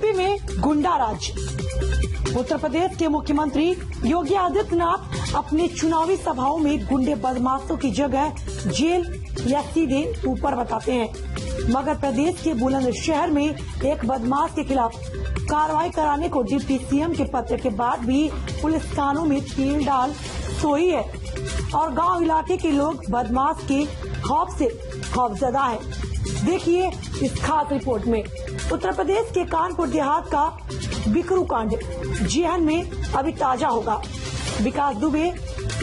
UP में गुंडा राज। उत्तर प्रदेश के मुख्यमंत्री योगी आदित्यनाथ अपनी चुनावी सभाओं में गुंडे बदमाशों की जगह जेल या सीधे ऊपर बताते हैं, मगर प्रदेश के बुलंदशहर में एक बदमाश के खिलाफ कार्रवाई कराने को डिप्टी सीएम के पत्र के बाद भी पुलिस कानों में तेल डाल सोई है और गांव इलाके के लोग बदमाश के खौफ से खौफजदा है। देखिए इस खास रिपोर्ट में। उत्तर प्रदेश के कानपुर देहात का बिकरू कांड जेहन में अभी ताजा होगा। विकास दुबे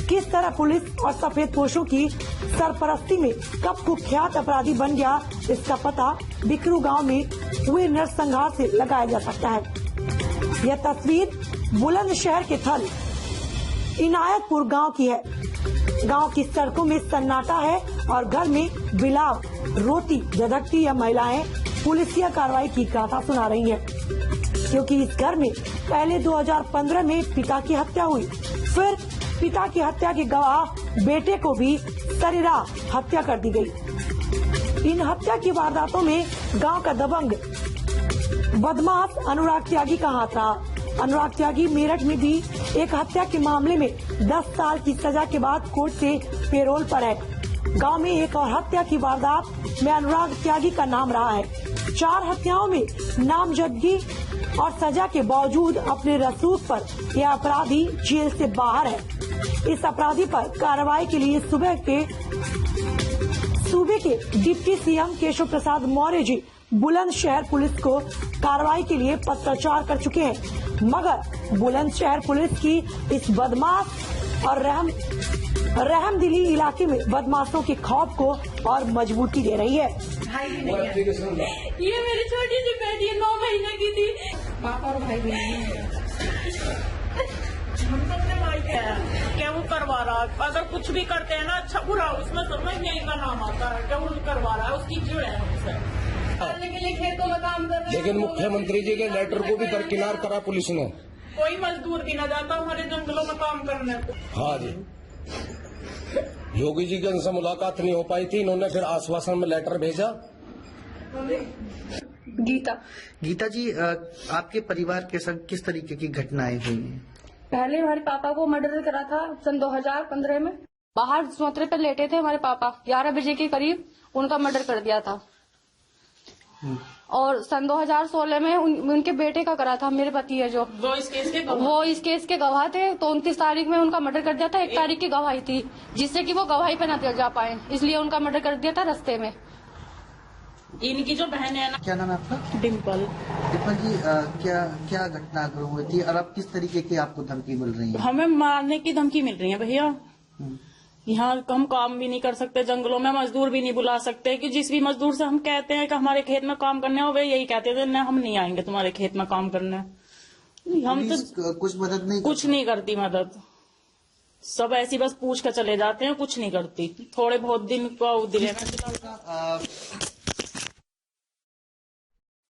किस तरह पुलिस और सफेद पोशों की सरपरस्ती में कब कुख्यात अपराधी बन गया, इसका पता बिकरू गांव में हुए नरसंहार से लगाया जा सकता है। यह तस्वीर बुलंदशहर के थल इनायतपुर गांव की है। गांव की सड़कों में सन्नाटा है और घर में बिलाव रोती झदकती यह महिलाएं पुलिसिया कार्रवाई की गाथा सुना रही हैं, क्योंकि इस घर में पहले 2015 में पिता की हत्या हुई, फिर पिता की हत्या के गवाह बेटे को भी सरेराह हत्या कर दी गई। इन हत्या की वारदातों में गांव का दबंग बदमाश अनुराग त्यागी का हाथ रहा। अनुराग त्यागी मेरठ में भी एक हत्या के मामले में 10 साल की सजा के बाद कोर्ट से पेरोल पर है। गांव में एक और हत्या की वारदात में अनुराग त्यागी का नाम रहा है। 4 हत्याओं में नामजदगी और सजा के बावजूद अपने रसूख पर यह अपराधी जेल से बाहर है। इस अपराधी पर कार्रवाई के लिए सूबे के deputy CM Keshav Prasad Maurya ji Bulandshahr police को कार्रवाई के लिए पत्राचार कर चुके हैं, मगर बुलंदशहर पुलिस की इस बदमाश और रहमदिली इलाके में बदमाशों के खौफ को और मजबूती दे रही है। ये मेरी छोटी सी बेटी है, 9 महीने की थी। पापा और भाई भी नहीं है। हम तो अपने भाई क्या वो करवा रहा है, अगर कुछ भी करते हैं ना अच्छा बुरा उसमें समझ नहीं का नाम आता है, क्या वो करवा रहा है उसकी क्यों है हमसे के लिए खेतों में काम कर रहे हैं। लेकिन मुख्यमंत्री जी के लेटर को भी दरकिनार करा पुलिस ने। कोई मजदूर भी न जाता हमारे जंगलों में काम करने को। हाँ जी, योगी जी के उनसे मुलाकात नहीं हो पाई थी, इन्होंने फिर आश्वासन में लेटर भेजा। गीता जी, आपके परिवार के संग किस तरीके की घटनाएं हुई हैं? पहले हमारे पापा को मर्डर करा था सन 2015 में। बाहर सोतरे पे लेटे थे हमारे पापा, 11 बजे के करीब उनका मर्डर कर दिया था। और सन 2016 में उनके बेटे का करा था, मेरे पति है जो वो इस केस के गवाह थे। तो 29 तारीख में उनका मर्डर कर दिया था। 1 तारीख की गवाही थी, जिससे कि वो गवाही पे न जा पाए, इसलिए उनका मर्डर कर दिया था रास्ते में। इनकी जो बहन है ना, क्या नाम है आपका? डिम्पल जी, क्या घटना हुई थी और अब किस तरीके की आपको धमकी मिल रही है? हमें मारने की धमकी मिल रही है भैया। यहाँ हम काम भी नहीं कर सकते, जंगलों में मजदूर भी नहीं बुला सकते, कि जिस भी मजदूर से हम कहते हैं कि हमारे खेत में काम करने हो, वे यही कहते थे न हम नहीं आएंगे तुम्हारे खेत में काम करने। हम तो कुछ मदद नहीं करती मदद, सब ऐसी बस पूछ कर चले जाते हैं, कुछ नहीं करती। थोड़े बहुत दिन को दिले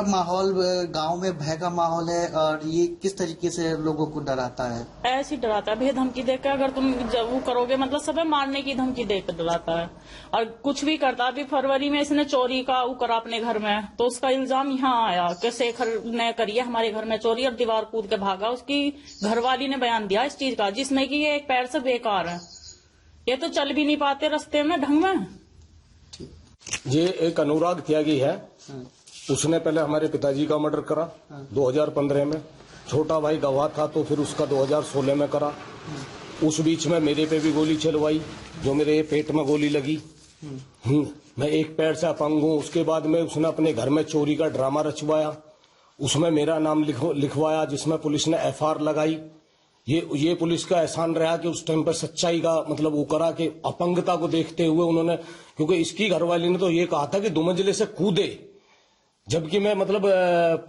माहौल गांव में भय का माहौल है और ये किस तरीके से लोगों को डराता है? ऐसे ही डराता है भैया, धमकी देकर अगर तुम जब वो करोगे मतलब सब मारने की धमकी देकर डराता है। और कुछ भी करता। अभी फरवरी में इसने चोरी का वो करा अपने घर में, तो उसका इल्जाम यहाँ आया कि शेखर ने करी है हमारे घर में चोरी और दीवार कूद के भागा। उसकी घरवाली ने बयान दिया इस चीज का, जिसमें कि ये एक पैर से बेकार है, ये तो चल भी नहीं पाते रास्ते में ढंग में। ये एक अनुराग त्यागी है, उसने पहले हमारे पिताजी का मर्डर करा 2015 में। छोटा भाई गवाह था तो फिर उसका 2016 में करा। उस बीच में मेरे पे भी गोली चलवाई, जो मेरे पेट में गोली लगी। मैं एक पैर से अपंग हूँ। उसके बाद में उसने अपने घर में चोरी का ड्रामा रचवाया, उसमें मेरा नाम लिखवाया, जिसमें पुलिस ने FR लगाई। ये पुलिस का एहसान रहा कि उस टाइम पर सच्चाई का मतलब वो करा कि अपंगता को देखते हुए उन्होंने, क्योंकि इसकी घरवाली ने तो ये कहा था कि 2 मंजिले से कूदे, जबकि मैं मतलब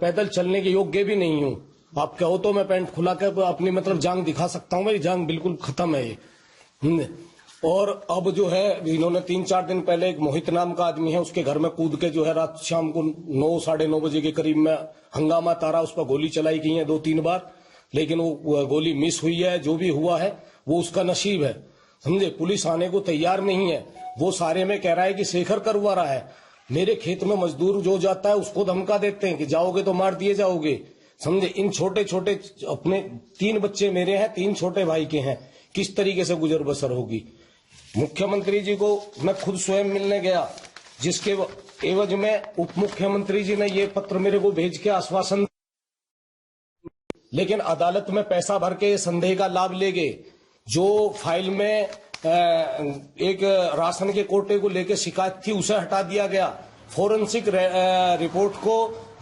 पैदल चलने के योग्य भी नहीं हूँ। आप कहो तो मैं पैंट खुला कर अपनी मतलब जांग दिखा सकता हूँ, मेरी जांग बिल्कुल खत्म है ये। और अब जो है इन्होंने 3-4 दिन पहले एक मोहित नाम का आदमी है, उसके घर में कूद के जो है रात शाम को 9-9:30 बजे के करीब में हंगामा तारा, उस पर गोली चलाई गई है 2-3 बार, लेकिन वो गोली मिस हुई है। जो भी हुआ है वो उसका नसीब है, समझे। पुलिस आने को तैयार नहीं है। वो सारे में कह रहा है कि शेखर करवा रहा है। मेरे खेत में मजदूर जो जाता है उसको धमका देते हैं कि जाओगे तो मार दिए जाओगे। समझे। इन छोटे छोटे अपने 3 बच्चे मेरे हैं, 3 छोटे भाई के हैं, किस तरीके से गुजर बसर होगी। मुख्यमंत्री जी को मैं खुद स्वयं मिलने गया, जिसके एवज में उप मुख्यमंत्री जी ने ये पत्र मेरे को भेज के आश्वासन, लेकिन अदालत में पैसा भर के संदेह का लाभ ले गए। जो फाइल में एक राशन के कोटे को लेकर शिकायत थी उसे हटा दिया गया। फोरेंसिक रिपोर्ट को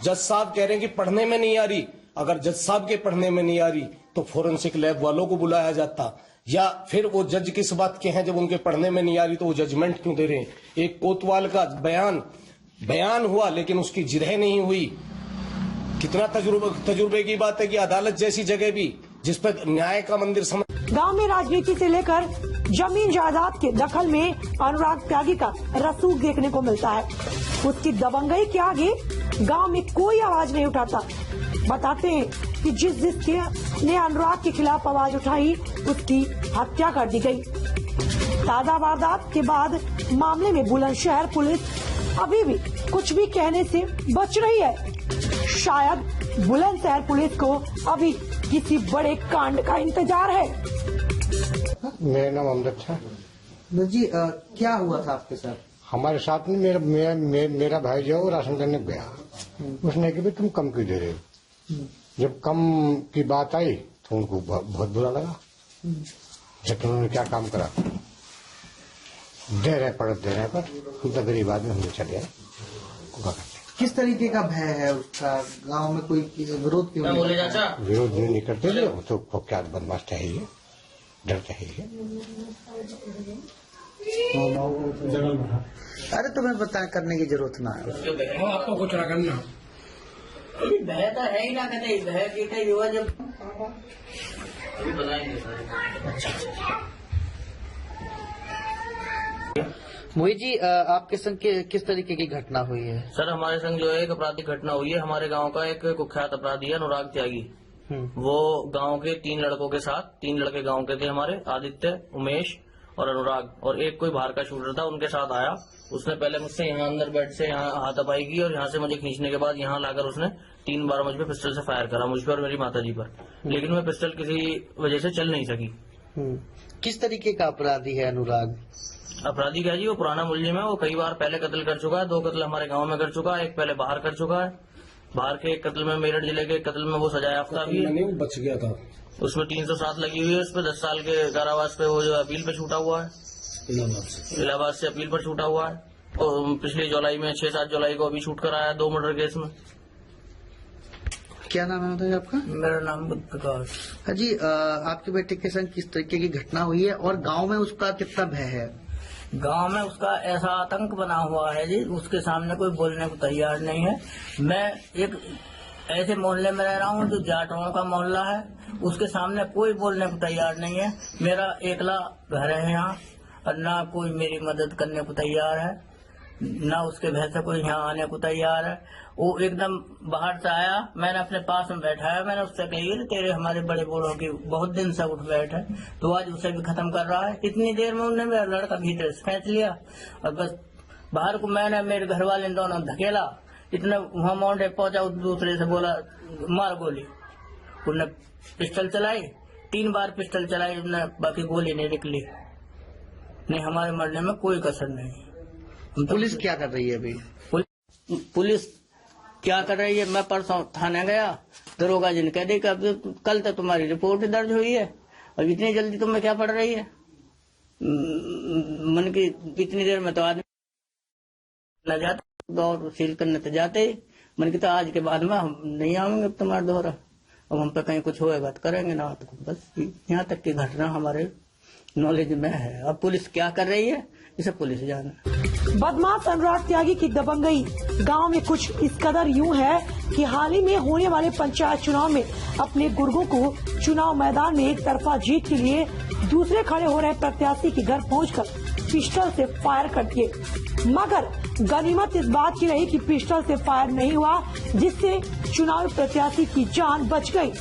जज साहब कह रहे हैं कि पढ़ने में नहीं आ रही। अगर जज साहब के पढ़ने में नहीं आ रही तो फोरेंसिक लैब वालों को बुलाया जाता, या फिर वो जज किस बात के हैं जब उनके पढ़ने में नहीं आ रही तो वो जजमेंट क्यों दे रहे हैं। एक कोतवाल का बयान हुआ लेकिन उसकी जिरह नहीं हुई। कितना तजुर्बे की बात है कि अदालत जैसी जगह भी जिस पर न्याय का मंदिर समझ। गांव में राजनीति से लेकर जमीन जायदाद के दखल में अनुराग त्यागी का रसूख देखने को मिलता है। उसकी दबंगई के आगे गांव में कोई आवाज नहीं उठाता। बताते हैं कि जिसके ने अनुराग के खिलाफ आवाज उठाई उसकी हत्या कर दी गई। ताजा वारदात के बाद मामले में बुलंदशहर पुलिस अभी भी कुछ भी कहने से बच रही है। शायद बुलंदशहर पुलिस को अभी किसी बड़े कांड का इंतजार है। मेरा नाम अमजद था। जी क्या हुआ था आपके साथ? हमारे साथ में मेरा भाई जो है वो राशन करने गया। उसने कहा तुम कम क्यों दे रहे हो। जब कम की बात आई तो उनको बहुत बुरा लगा। जब उन्होंने क्या काम करा, दे रहे पर हम तो गरीब आदमी, हम चले आए। किस तरीके का भय है उसका? गांव में कोई विरोध क्यों नहीं? विरोध नहीं करते थे, वो तो कुख्यात बदमाश है ही, डरते है। अरे तुम्हें बता करने की जरूरत ना है, आपको कुछ ना करना। भय तो है ही ना, कहते भय की हुआ जब मोहित जी आपके संग किस तरीके की घटना हुई है? सर हमारे संग जो है एक आपराधिक घटना हुई है। हमारे गांव का एक कुख्यात अपराधी है अनुराग त्यागी। वो गांव के 3 लड़कों के साथ, 3 लड़के गांव के थे हमारे, आदित्य, उमेश और अनुराग, और एक कोई बाहर का शूटर था, उनके साथ आया। उसने पहले मुझसे यहाँ अंदर बेड से यहाँ हाथापाई की और यहाँ से मुझे खींचने के बाद यहाँ लाकर उसने 3 बार मुझ पर पिस्टल से फायर करा, मुझ पर और मेरी माताजी पर। लेकिन मैं पिस्टल किसी वजह से चल नहीं सकी। किस तरीके का अपराधी है अनुराग? अपराधी क्या जी, वो पुराना मुलजिम है। वो कई बार पहले कत्ल कर चुका है, 2 कत्ल हमारे गांव में कर चुका है, एक पहले बाहर कर चुका है। बाहर के एक कत्ल में, मेरठ जिले के कत्ल में वो सजा याफ्ता भी है, बच गया था। उसमें 307 लगी हुई है। उस पर 10 साल के कारावास पे वो जो अपील पे छूटा हुआ है, इलाहाबाद से अपील पर छूटा हुआ है। और पिछली जुलाई में 6-7 जुलाई को अभी छूट कर आया 2 मर्डर केस में। क्या नाम है आपका? मेरा नाम बुद्ध प्रकाश। हाँ जी, आपके बेटे के संग किस तरीके की घटना हुई है और गांव में उसका कितना भय है? गांव में उसका ऐसा आतंक बना हुआ है जी, उसके सामने कोई बोलने को तैयार नहीं है। मैं एक ऐसे मोहल्ले में रह रहा हूँ जो जाटों का मोहल्ला है, उसके सामने कोई बोलने को तैयार नहीं है। मेरा एकला घर है यहाँ, और ना कोई मेरी मदद करने को तैयार है, ना उसके भय से कोई यहाँ आने को तैयार है। वो एकदम बाहर से आया, मैंने अपने पास में बैठाया, मैंने उससे कही तेरे हमारे बड़े बूढ़ों की बहुत दिन से उठ बैठ है, तो आज उसे भी खत्म कर रहा है। इतनी देर में उन्होंने मेरा लड़का भीतर से खींच लिया और बस बाहर को मैंने मेरे घर वाले दोनों धकेला। इतने वहां मोड़े पहुंचा, दूसरे से बोला मार गोली। उन्होंने पिस्टल चलाई, 3 बार पिस्टल चलाई, उन्होंने बाकी गोली नहीं निकली। नहीं, हमारे मरने में कोई कसर नहीं। पुलिस क्या कर रही है अभी? पुलिस क्या कर रही है? मैं परसों थाने गया, दरोगा जी ने कह दी कि अब कल तक तुम्हारी रिपोर्ट दर्ज हुई है और इतनी जल्दी तुम्हें क्या पड़ रही है। मन की इतनी देर में तो आदमी न जाता और सील करने तो जाते ही। मन की तो आज के बाद में हम नहीं आएंगे अब तुम्हारा दोहरा, अब हम पे कहीं कुछ होएगा तो करेंगे ना। तो बस यहाँ तक की घटना हमारे नॉलेज में है। अब पुलिस क्या कर रही है इसे पुलिस जाने। बदमाश अनुराग त्यागी की दबंगई गांव में कुछ इस कदर यूं है कि हाल ही में होने वाले पंचायत चुनाव में अपने गुर्गों को चुनाव मैदान में एक तरफा जीत के लिए दूसरे खड़े हो रहे प्रत्याशी के घर पहुंचकर पिस्टल से फायर कर दिए। मगर गनीमत इस बात की रही कि पिस्टल से फायर नहीं हुआ, जिससे चुनावी प्रत्याशी की जान बच गई।